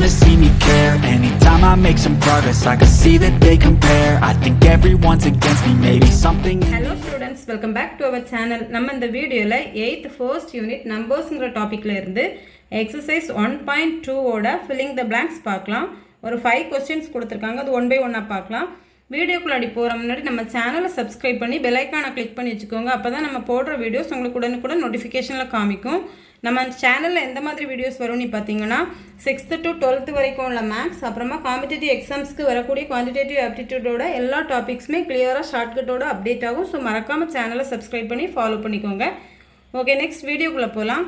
wanna see me care. Anytime I make some progress, I can see that they compare. I think everyone's against me, maybe something. Hello students, welcome back to our channel. நம்ம இந்த வீடியோல 8th first unit நம்பர்ஸ்ங்கற டாபிக்ல இருந்து exercise 1.2 ஓட filling the blanks பார்க்கலாம். ஒரு 5 questions கொடுத்திருக்காங்க. அது one by one பார்க்கலாம். வீடியோக்குள்ள போற முன்னாடி நம்ம சேனலை சப்ஸ்கிரைப் பண்ணி பெல் ஐகானை கிளிக் பண்ணி வெச்சுக்கோங்க. அப்பதான் நம்ம போடுற வீடியோஸ் உங்களுக்கு உடனுக்குடன் நோட்டிஃபிகேஷன்ல காமிக்கும். நம்ம சேனல்ல எந்த மாதிரி வீடியோஸ் வரும்னு பாத்தீங்கன்னா 6th to 12th வரைக்கும் உள்ள மேத்ஸ் அப்புறமா காம்படிட்டிவ் எக்ஸாம்ஸ்க்கு வரக்கூடிய குவாண்டிட்டேட்டிவ் ஆப்டிட்யூடோட எல்லா டாபிக்ஸ்மே கிளியரா ஷார்ட்கட்டோட அப்டேட் ஆகும். சோ மறக்காம சேனலை சப்ஸ்கிரைப் பண்ணி ஃபாலோ பண்ணிக்கோங்க. ஓகே, நெக்ஸ்ட் வீடியோக்குள்ள போலாம்.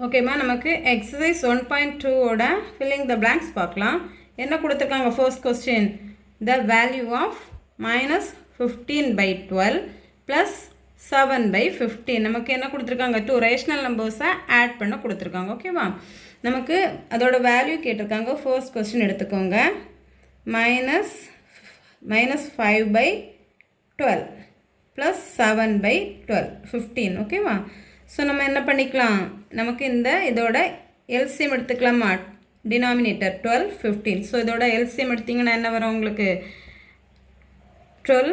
ஓகேமா, நமக்கு எக்ஸர்சைஸ் 1.2 ஓட filling the blanks பார்க்கலாம். என்ன கொடுத்திருக்காங்க? First question, the value of minus 15 by 12 plus 7 by 15. நமக்கு என்ன கொடுத்திருக்காங்க? two rational numbers ஆட் பண்ண கொடுத்திருக்காங்க. ஓகேவா, நமக்கு அதோட வேல்யூ கேட்டிருக்காங்க. ஃபர்ஸ்ட் क्वेश्चन எடுத்துக்கோங்க. minus 5 by 12 plus 7 by 12 15. ஓகேவா, ஸோ நம்ம என்ன பண்ணிக்கலாம்? நமக்கு இதோட எல்சிஎம் எடுத்துக்கலாமா? டினாமினேட்டர் 12 15. ஸோ இதோட எல்சிஎம் எடுத்தீங்கன்னா என்ன வரும் உங்களுக்கு? 12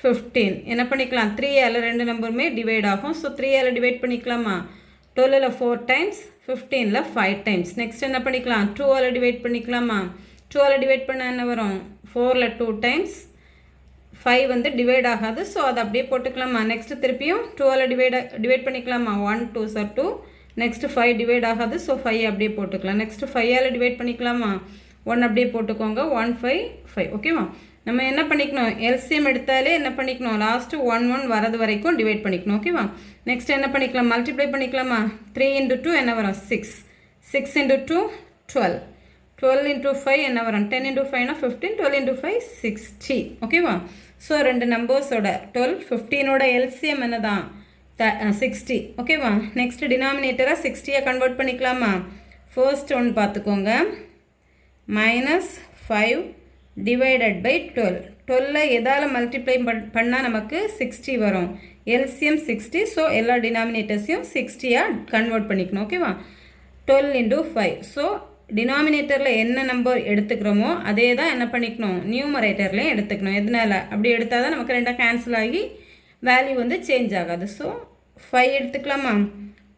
15. என்ன பண்ணிக்கலாம்? 3ஆல் ரெண்டு நம்பருமே டிவைட் ஆகும். ஸோ 3ஆல் டிவைட் பண்ணிக்கலாமா? 12ல் 4 டைம்ஸ், 15ல் 5 டைம்ஸ். நெக்ஸ்ட் என்ன பண்ணிக்கலாம்? 2ஆல் டிவைட் பண்ணிக்கலாமா? 2ஆல் டிவைட் பண்ணால் என்ன வரும்? 4ல் 2 டைம்ஸ், 5 டிவைட் ஆகாது. ஸோ அதை அப்படியே போட்டுக்கலாமா? நெக்ஸ்ட் திருப்பியும் 2ஆல் டிவைட் பண்ணிக்கலாமா? 1 2s are 2. நெக்ஸ்ட் 5 டிவைட் ஆகாது. ஸோ 5 அப்படியே போட்டுக்கலாம். நெக்ஸ்ட் 5ஆல் டிவைட் பண்ணிக்கலாமா? 1 அப்படியே போட்டுக்கோங்க. 1 5 5. ஓகேவா, நம்ம என்ன பண்ணிக்கணும்? எல்சிஎம் எடுத்தாலே என்ன பண்ணிக்கணும்? லாஸ்ட் 1 1 வரது வரைக்கும் டிவைட் பண்ணிக்கணும். ஓகேவா, நெக்ஸ்ட் என்ன பண்ணிக்கலாம்? மல்டிப்ளை பண்ணிக்கலாமா? 3 into 2 என்ன வரும்? 6. 6 into 2 12. 12 into 5 என்ன வரும்? 10 into 5 15. 12 into 5 60. ஓகேவா, ஸோ ரெண்டு நம்பர்ஸோட 12 15ஓட எல்சிஎம் என்னதான்? 60. ஓகேவா, நெக்ஸ்ட் டினாமினேட்டரை 60 கன்வெர்ட் பண்ணிக்கலாமா? ஃபர்ஸ்ட் ஒன் பார்த்துக்கோங்க. Minus 5 divided by 12. 12 எதால் மல்டிப்ளை பண்ணால் நமக்கு 60 வரும். எல்சிஎம் 60. ஸோ எல்லா டினாமினேட்டர்ஸையும் 60 கன்வெர்ட் பண்ணிக்கணும். ஓகேவா, 12 into 5. ஸோ டினாமினேட்டரில் என்ன நம்பர் எடுத்துக்கிறோமோ அதே தான் என்ன பண்ணிக்கணும்? நியூமரேட்டர்லேயும் எடுத்துக்கணும். எதனால? அப்படி எடுத்தால் தான் நமக்கு ரெண்டாக கேன்சல் ஆகி வேல்யூ சேஞ்ச் ஆகாது. ஸோ 5 எடுத்துக்கலாமா?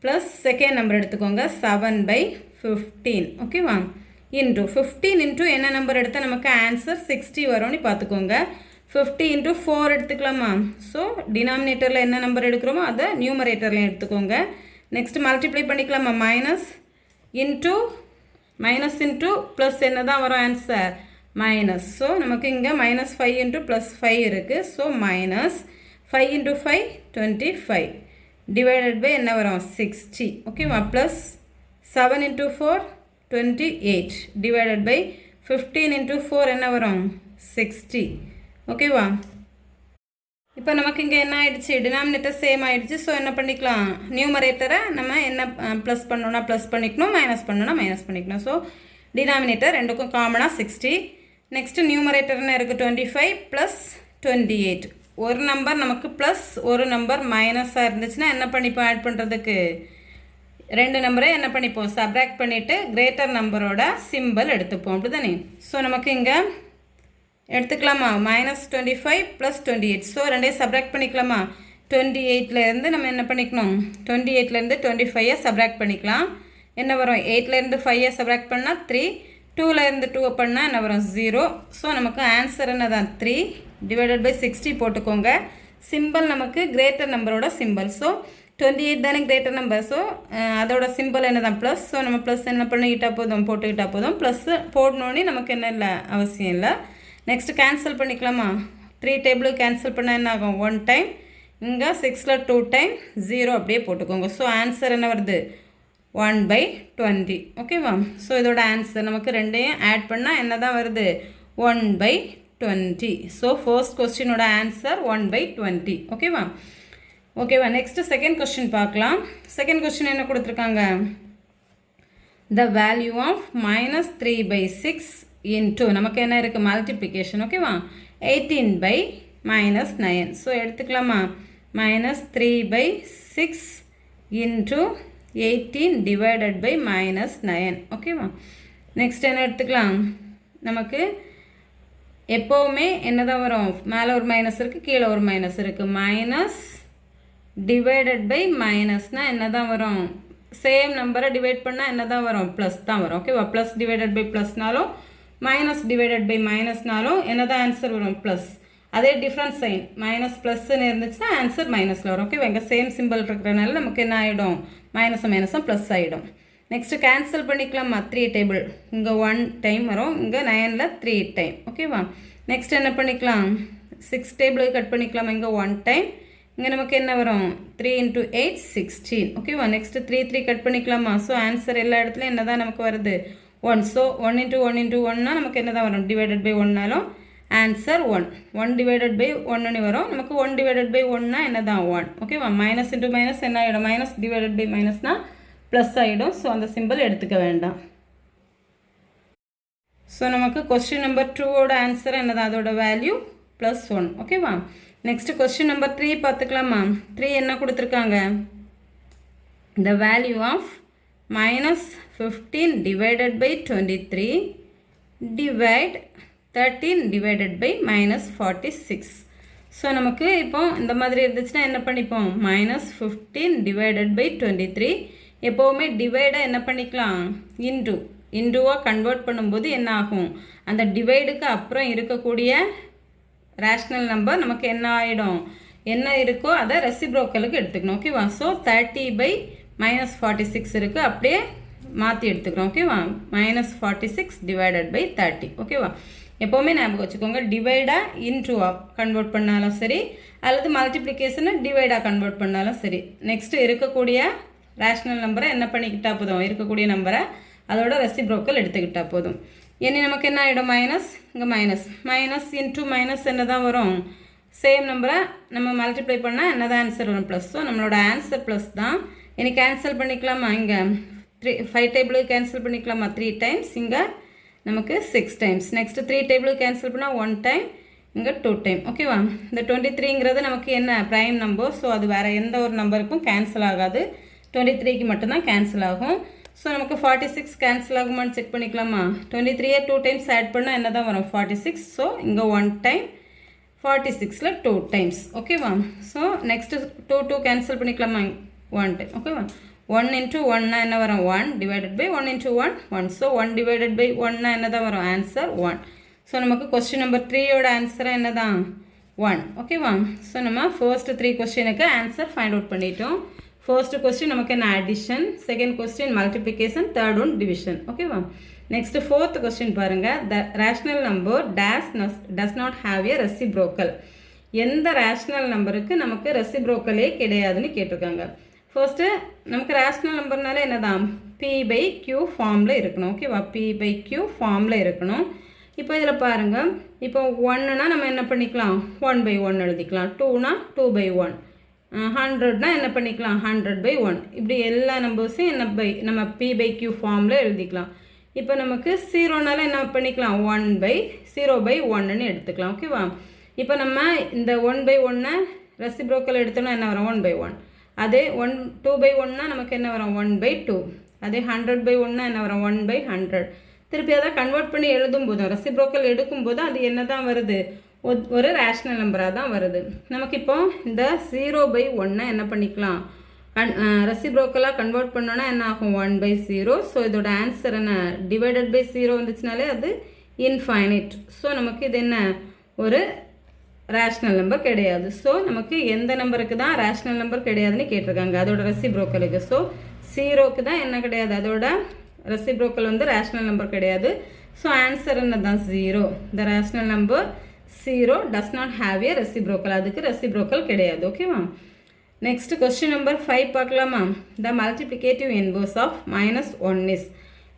ப்ளஸ் செகண்ட் நம்பர் எடுத்துக்கோங்க. 7 by 15. ஓகேவா, இன்ட்டு 15 இன்ட்டு என்ன நம்பர் எடுத்தால் நமக்கு ஆன்சர் 60 வரும்னு பார்த்துக்கோங்க. 50 into 4 எடுத்துக்கலாமா? ஸோ டினாமினேட்டரில் என்ன நம்பர் எடுக்கிறோமோ அதை நியூமரேட்டர்லையும் எடுத்துக்கோங்க. நெக்ஸ்ட் மல்டிப்ளை பண்ணிக்கலாமா? மைனஸ் இன்ட்டு ப்ளஸ் என்ன தான் வரும் ஆன்சர்? மைனஸ். ஸோ நமக்கு இங்கே -5 into +5 இருக்குது. So minus 5 into 5 25 divided by என்ன வரும்? 60. ஓகேவா, plus 7 into 4 28 divided by 15 into 4 என்ன வரும்? 60. ஓகேவா, இப்போ நமக்கு இங்கே என்ன ஆயிடுச்சு? டினாமினேட்டர் சேம் ஆயிடுச்சு. ஸோ என்ன பண்ணிக்கலாம்? நியூமரேட்டரை நம்ம என்ன ப்ளஸ் பண்ணோன்னா ப்ளஸ் பண்ணிக்கணும், மைனஸ் பண்ணோன்னா மைனஸ் பண்ணிக்கணும். ஸோ டினாமினேட்டர் ரெண்டுக்கும் காமனாக 60. நெக்ஸ்ட்டு நியூமரேட்டர்னு இருக்குது 25 ப்ளஸ் 28. ஒரு நம்பர் நமக்கு ப்ளஸ் ஒரு நம்பர் மைனஸாக இருந்துச்சுன்னா என்ன பண்ணிப்போம்? ஆட் பண்ணுறதுக்கு ரெண்டு நம்பரை என்ன பண்ணிப்போம்? சப்ராக்ட் பண்ணிவிட்டு கிரேட்டர் நம்பரோட சிம்பிள் எடுத்துப்போம். அப்படி தானே? ஸோ நமக்கு இங்கே எடுத்துக்கலாமா? -25 ப்ளஸ் 28. ஸோ ரெண்டையும் சப்ராக்ட் பண்ணிக்கலாமா? 28லேருந்து நம்ம என்ன பண்ணிக்கணும்? 28லேருந்து 25 சப்ராக்ட் பண்ணிக்கலாம். என்ன வரும்? 8லேருந்து 5 சப்ராக்ட் பண்ணால் 3. 2லேருந்து 2 பண்ணால் என்ன வரும்? 0. ஸோ நமக்கு ஆன்சர் என்ன தான்? 3 டிவைடட் பை 60 போட்டுக்கோங்க. சிம்பிள் நமக்கு கிரேட்டர் நம்பரோட சிம்பிள். ஸோ 28 தானே கிரேட்டர் நம்பர். ஸோ அதோட சிம்பிள் என்ன தான்? ப்ளஸ். ஸோ நம்ம ப்ளஸ் என்ன பண்ணிக்கிட்டால் போதும்? போட்டுக்கிட்டால் போதும். ப்ளஸ் போடணுன்னே நமக்கு என்ன இல்லை? அவசியம் இல்லை. நெக்ஸ்ட் கேன்சல் பண்ணிக்கலாமா? 3 டேபிளுக்கு கேன்சல் பண்ணால் என்ன ஆகும்? 1 டைம். இங்கே 6ல் 2 டைம் 0 அப்படியே போட்டுக்கோங்க. ஸோ ஆன்சர் என்ன வருது? 1 by 20. ஓகேவா, ஸோ இதோட ஆன்சர் நமக்கு ரெண்டையும் ஆட் பண்ணால் என்ன தான் வருது? 1 by 20. ஸோ ஃபர்ஸ்ட் கொஸ்டினோட ஆன்சர் 1 by 20. ஓகேவா, நெக்ஸ்ட் செகண்ட் கொஸ்டின் பார்க்கலாம். செகண்ட் கொஸ்டின் என்ன கொடுத்துருக்காங்க? the value of -3 by 6 into நமக்கு என்ன இருக்குது? மல்டிப்ளிகேஷன். ஓகேவா, 18 by -9. ஸோ எடுத்துக்கலாமா? -3 by 6 into 18 divided by -9. ஓகேவா, நெக்ஸ்ட் என்ன எடுத்துக்கலாம், நமக்கு எப்போவுமே என்ன தான் வரும், மேலே ஒரு மைனஸ் இருக்குது, கீழே ஒரு மைனஸ் இருக்குது. மைனஸ் டிவைடட் பை மைனஸ்னால் என்ன தான் வரும், சேம் நம்பரை டிவைட் பண்ணால் என்ன தான் வரும், ப்ளஸ் தான் வரும். ஓகேவா, ப்ளஸ் டிவைடட் பை ப்ளஸ்னாலும் மைனஸ் டிவைடட் பை மைனஸ்னாலும் என்ன தான் ஆன்சர் வரும், ப்ளஸ். அதே டிஃப்ரெண்ட் சைன் மைனஸ் ப்ளஸ்ன்னு இருந்துச்சுன்னா ஆன்சர் மைனஸில் வரும். ஓகேவா, இங்கே சேம் சிம்பிள் இருக்கிறனால நமக்கு என்ன ஆகிடும், மைனஸும் ப்ளஸ் ஆகிடும். நெக்ஸ்ட்டு கேன்சல் பண்ணிக்கலாமா, 3 டேபிள் இங்கே 1 டைம் வரும், இங்கே 9ல் 3 டைம். ஓகேவா, நெக்ஸ்ட் என்ன பண்ணிக்கலாம், 6 டேபிளுக்கு கட் பண்ணிக்கலாமா, இங்கே 1 டைம், இங்கே நமக்கு என்ன வரும், 3 × 8 16. ஓகேவா, நெக்ஸ்ட்டு 3 கட் பண்ணிக்கலாமா. ஸோ ஆன்சர் எல்லா இடத்துலையும் என்ன தான் நமக்கு வருது, 1. ஸோ 1 × 1 × 1னா நமக்கு என்ன தான் வரும், டிவைடட் பை 1னாலும் ஆன்சர் 1. 1 டிவைடட் பை 1ன்னு வரும், நமக்கு 1 டிவைடட் பை 1னா என்ன தான் 1. ஓகேவா, மைனஸ் இன்ட்டு மைனஸ் என்ன ஆகிடும், மைனஸ் டிவைடட் பை மைனஸ்னா ப்ளஸ் ஆகிடும். ஸோ அந்த சிம்பிள் எடுத்துக்க வேண்டாம். ஸோ நமக்கு கொஸ்டின் நம்பர் 2ஓட ஆன்சர் என்னதான், அதோட வேல்யூ +1. ஓகேவா, நெக்ஸ்ட் கொஸ்டின் நம்பர் 3 பார்த்துக்கலாமா. 3 என்ன கொடுத்துருக்காங்க, the value of -15 divided by 23 divide 13 divided by -46. So நமக்கு இப்போ இந்த மாதிரி இருந்துச்சுன்னா என்ன பண்ணிப்போம், -15 divided by 23. எப்போவுமே டிவைடாக என்ன பண்ணிக்கலாம், இன்டூவாக கன்வெர்ட் பண்ணும்போது என்ன ஆகும், அந்த டிவைடுக்கு அப்புறம் இருக்கக்கூடிய ரேஷ்னல் நம்பர் நமக்கு என்ன ஆகிடும், என்ன இருக்கோ அதை ரெசிப்ரோக்கலுக்கு எடுத்துக்கணும். ஓகேவா, ஸோ 30 by -46 இருக்குது, அப்படியே மாற்றி எடுத்துக்கிறோம். ஓகேவா, -46 divided by 30. ஓகேவா, எப்போவுமே ஞாபகம் வச்சுக்கோங்க, டிவைடாக இன்டூவாக கன்வெர்ட் பண்ணாலும் சரி, அல்லது மல்டிப்ளிகேஷனை டிவைடாக கன்வெர்ட் பண்ணாலும் சரி, நெக்ஸ்ட்டு இருக்கக்கூடிய ரேஷ்னல் நம்பரை என்ன பண்ணிக்கிட்டால் போதும், இருக்கக்கூடிய நம்பரை அதோட ரெசிப்ரோக்கல் எடுத்துக்கிட்டால் போதும். இனி நமக்கு என்ன ஆகிடும், மைனஸ், இங்கே மைனஸ் இன்டூ மைனஸ் என்ன தான் வரும், சேம் நம்பரை நம்ம மல்டிப்ளை பண்ணால் என்ன தான் ஆன்சர் வரும், ப்ளஸ். ஸோ நம்மளோட ஆன்சர் ப்ளஸ் தான். இனி கேன்சல் பண்ணிக்கலாமா, இங்கே 5 டேபிளுக்கு கேன்சல் பண்ணிக்கலாமா, 3 டைம்ஸ், இங்கே நமக்கு 6 டைம்ஸ். நெக்ஸ்ட்டு 3 டேபிளுக்கு கேன்சல் பண்ணால் 1 டைம், இங்கே 2 டைம். ஓகேவா, இந்த 23ங்கிறது நமக்கு என்ன, ப்ரைம் நம்பர். ஸோ அது வேறு எந்த ஒரு நம்பருக்கும் கேன்சல் ஆகாது, 23க்கு மட்டும்தான் கேன்சல் ஆகும். ஸோ நமக்கு 46 கேன்சல் ஆகுமான்னு செக் பண்ணிக்கலாமா. 23 2 டைம்ஸ் ஆட் பண்ணால் என்ன தான் வரும், 46. ஸோ இங்கே 1 டைம், 46ல் 2 டைம்ஸ். ஓகேவா, ஸோ நெக்ஸ்ட்டு 2 கேன்சல் பண்ணிக்கலாமா, 1 டைம். ஓகேவா, 1 × 1னா என்ன வரும், 1 divided by 1 × 1 1. So 1 divided by 1னா என்ன தான் வரும், ஆன்சர் 1. ஸோ நமக்கு கொஸ்டின் நம்பர் 3ஓட ஆன்சரை என்ன தான், 1. ஓகேவா, ஸோ நம்ம ஃபர்ஸ்ட் 3 கொஸ்டினுக்கு ஆன்சர் ஃபைண்ட் அவுட் பண்ணிட்டோம். ஃபர்ஸ்ட் கொஸ்டின் நமக்கு என்ன, addition, second question multiplication, third one division. ஓகேவா, நெக்ஸ்ட் ஃபோர்த் கொஸ்டின் பாருங்கள், த rational number does not have a reciprocal. எந்த ரேஷ்னல் நம்பருக்கு நமக்கு ரெசிப்ரோக்கலே கிடையாதுன்னு கேட்டிருக்காங்க. ஃபர்ஸ்ட்டு நமக்கு ரேஷ்னல் நம்பர்னால என்ன தான், P/Q ஃபார்மில் இருக்கணும். ஓகேவா, P/Q ஃபார்மில் இருக்கணும். இப்போ இதில் பாருங்கள், இப்போ 1னா நம்ம என்ன பண்ணிக்கலாம், 1/1 எழுதிக்கலாம், 2னா 2/1, 100னா என்ன பண்ணிக்கலாம், 100/1. இப்படி எல்லா நம்பர்ஸையும் என்ன நம்ம P/Q ஃபார்மில் எழுதிக்கலாம். இப்போ நமக்கு 0னால என்ன பண்ணிக்கலாம், 1/0/1ன்னு எடுத்துக்கலாம். ஓகேவா, இப்போ நம்ம இந்த 1/1 ரெசிப்ரோக்கல் எடுத்தோம்னா என்ன வரும், 1/1. அதே 2/1னா நமக்கு என்ன வரும், 1/2. அதே 100/1னா என்ன வரும், 1/100. திருப்பி அதை கன்வெர்ட் பண்ணி எழுதும் போதும், ரெசிப்ரோக்கல் எடுக்கும்போது அது என்ன தான் வருது, ஒரு ரேஷ்னல் நம்பராக தான் வருது. நமக்கு இப்போ இந்த 0/1 என்ன பண்ணிக்கலாம், ரெசிப்ரோக்கலாக கன்வெர்ட் பண்ணோன்னா என்ன ஆகும், 1/0. ஸோ இதோட ஆன்சர் என்ன, டிவைடட் பை 0 வந்துச்சுனாலே அது இன்ஃபைனைட். ஸோ நமக்கு இது என்ன, ஒரு ரேஷ்னல் நம்பர் கிடையாது. ஸோ நமக்கு எந்த நம்பருக்கு தான் ரேஷ்னல் நம்பர் கிடையாதுன்னு கேட்டிருக்காங்க, அதோட ரெசிப்ரோக்கலுக்கு. ஸோ 0க்கு தான் என்ன கிடையாது, அதோட ரெசிப்ரோக்கல் வந்து ரேஷ்னல் நம்பர் கிடையாது. ஸோ ஆன்சர் என்ன தான், 0. The rational number 0 does not have a reciprocal, அதுக்கு ரெசிப்ரோக்கல் கிடையாது. ஓகேவா, நெக்ஸ்ட் கொஸ்டின் நம்பர் 5 பார்க்கலாமா. The multiplicative inverse of -1 is.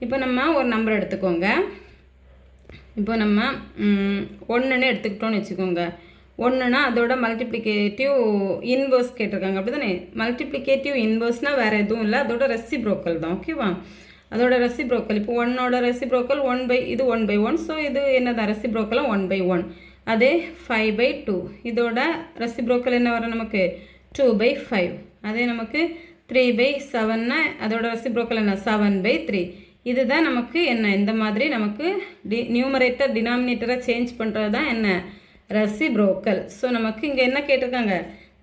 இப்போ நம்ம ஒரு நம்பர் எடுத்துக்கோங்க, இப்போ நம்ம 1ன்னு எடுத்துக்கிட்டோன்னு வச்சுக்கோங்க. 1னா அதோட மல்டிப்ளிகேட்டிவ் இன்வர்ஸ் கேட்டிருக்காங்க, அப்படி தானே. மல்டிப்ளிகேட்டிவ் இன்வர்ஸ்னால் வேறு எதுவும் இல்லை, அதோட ரெசிப்ரோக்கல் தான். ஓகேவா, அதோட ரெசிப்ரோக்கல் இப்போ 1ஓட ரெசிப்ரோக்கல் 1 இது 1/1. ஸோ இது என்னதான், ரெசிப்ரோக்கலாக 1/1. அதே 5/2 இதோட ரெசிப்ரோக்கல் என்ன வரும் நமக்கு, 2/5. அதே நமக்கு 3/7னா அதோட ரெசிப்ரோக்கல் என்ன, 7/3. இதுதான் நமக்கு என்ன இந்த மாதிரி நமக்கு நியூமரேட்டர் டினாமினேட்டரை சேஞ்ச் பண்ணுறது தான் என்ன ரெசிப்ரோக்கல். ஸோ நமக்கு இங்கே என்ன கேட்டிருக்காங்க,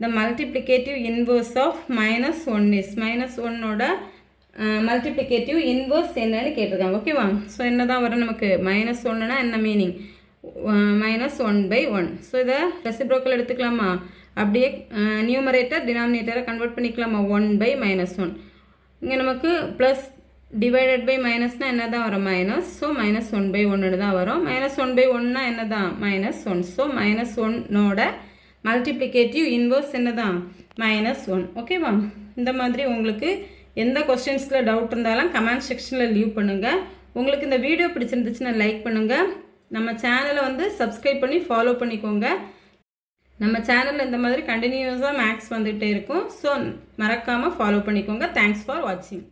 the multiplicative inverse of -1 is -1ஓட மல்டிப்ளிகேட்டிவ் இன்வர்ஸ் என்னன்னு கேட்டிருக்காங்க. ஓகேவா? ஸோ என்ன தான் வரும் நமக்கு -1னா என்ன மீனிங், -1/1. ஸோ இதை ரெசிப்ரோக்கல் எடுத்துக்கலாமா, அப்படியே நியூமரேட்டர் டினாமினேட்டரை கன்வெர்ட் பண்ணிக்கலாமா, 1/-1. இங்கே நமக்கு ப்ளஸ் டிவைடட் பை மைனஸ்னா என்ன தான் வரும், மைனஸ். ஸோ -1/1 தான் வரும். -1/1னா என்ன தான், -1. ஸோ -1ஓட மல்டிப்ளிகேட்டிவ் இன்வர்ஸ் என்ன தான், -1. ஓகேவா? இந்த மாதிரி உங்களுக்கு எந்த கொஸ்டின்ஸில் டவுட் இருந்தாலும் கமெண்ட் செக்ஷனில் லீவ் பண்ணுங்கள். உங்களுக்கு இந்த வீடியோ பிடிச்சிருந்துச்சுன்னா லைக் பண்ணுங்கள். நம்ம சேனலை வந்து சப்ஸ்கிரைப் பண்ணி ஃபாலோ பண்ணிக்கோங்க. நம்ம சேனலில் இந்த மாதிரி கண்டினியூஸாக மேக்ஸ் வந்துகிட்டே இருக்கும். ஸோ மறக்காமல் ஃபாலோ பண்ணிக்கோங்க. தேங்க்ஸ் ஃபார் வாட்சிங்.